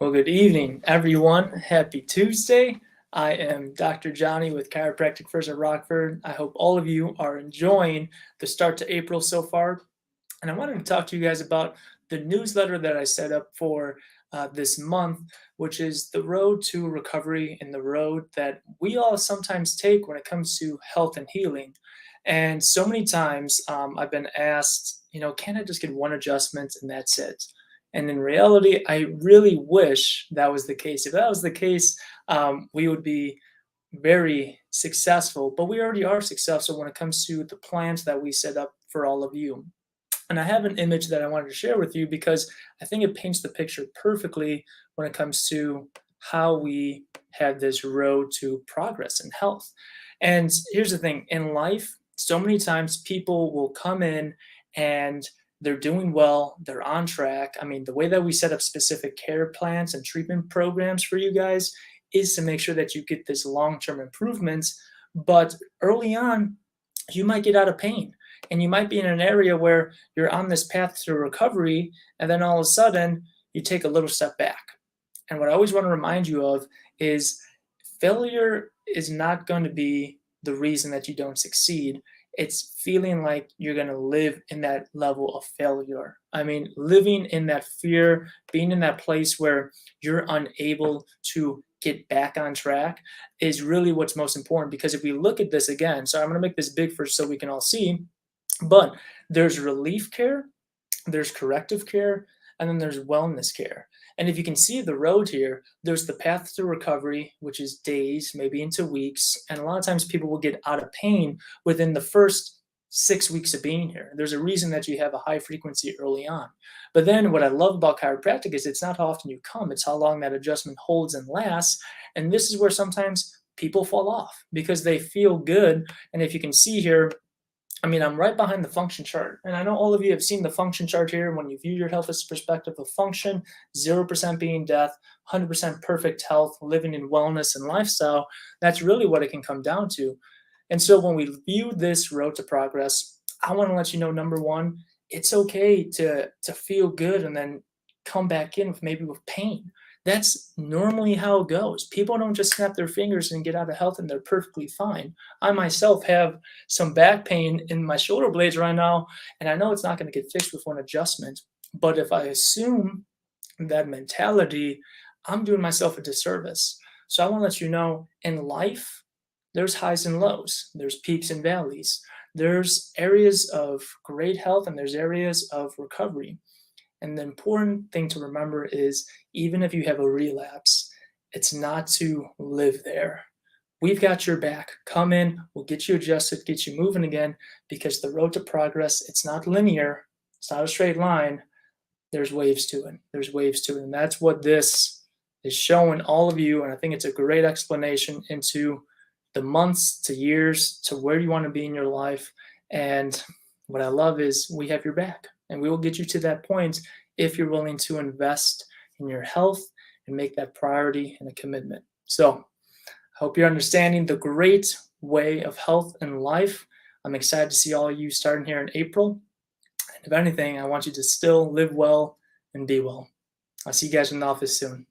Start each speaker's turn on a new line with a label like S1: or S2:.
S1: Well, good evening, everyone. Happy Tuesday. I am Dr. Johnny with Chiropractic First of Rockford. I hope all of you are enjoying the start to April so far. And I wanted to talk to you guys about the newsletter that I set up for this month, which is the road to recovery and the road that we all sometimes take when it comes to health and healing. And so many times I've been asked, can I just get one adjustment and that's it? And in reality, I really wish that was the case. If that was the case, we would be very successful, but we already are successful when it comes to the plans that we set up for all of you. And I have an image that I wanted to share with you because I think it paints the picture perfectly when it comes to how we have this road to progress and health. And here's the thing in life, so many times people will come in and they're doing well, they're on track. I mean, the way that we set up specific care plans and treatment programs for you guys is to make sure that you get this long term improvements. But early on, you might get out of pain and you might be in an area where you're on this path to recovery, and then all of a sudden you take a little step back. And what I always want to remind you of is failure is not going to be the reason that you don't succeed. It's feeling like you're going to live in that level of failure. I mean, living in that fear, being in that place where you're unable to get back on track is really what's most important. Because if we look at this again, so I'm going to make this big first so we can all see, but there's relief care, there's corrective care, and then there's wellness care. And if you can see the road here, there's the path to recovery, which is days, maybe into weeks. And a lot of times people will get out of pain within the first 6 weeks of being here. There's a reason that you have a high frequency early on. But then what I love about chiropractic is it's not how often you come, it's how long that adjustment holds and lasts. And this is where sometimes people fall off because they feel good. And if you can see here, I mean, I'm right behind the function chart. And I know all of you have seen the function chart here. When you view your health as a perspective of function, 0% being death, 100% perfect health, living in wellness and lifestyle, that's really what it can come down to. And so when we view this road to progress, I want to let you know, number one, it's okay to feel good and then come back in with maybe with pain. That's normally how it goes. People don't just snap their fingers and get out of health and they're perfectly fine. I myself have some back pain in my shoulder blades right now, and I know it's not going to get fixed with one adjustment. But if I assume that mentality, I'm doing myself a disservice. So I want to let you know in life, there's highs and lows, there's peaks and valleys, there's areas of great health, and there's areas of recovery. And the important thing to remember is even if you have a relapse, it's not to live there. We've got your back. Come in, we'll get you adjusted, get you moving again, because the road to progress, it's not linear, it's not a straight line. There's waves to it. There's waves to it. And that's what this is showing all of you. And I think it's a great explanation into the months to years to where you want to be in your life. And what I love is we have your back. And we will get you to that point if you're willing to invest in your health and make that priority and a commitment. So I hope you're understanding the great way of health and life. I'm excited to see all of you starting here in April. And if anything, I want you to still live well and be well. I'll see you guys in the office soon.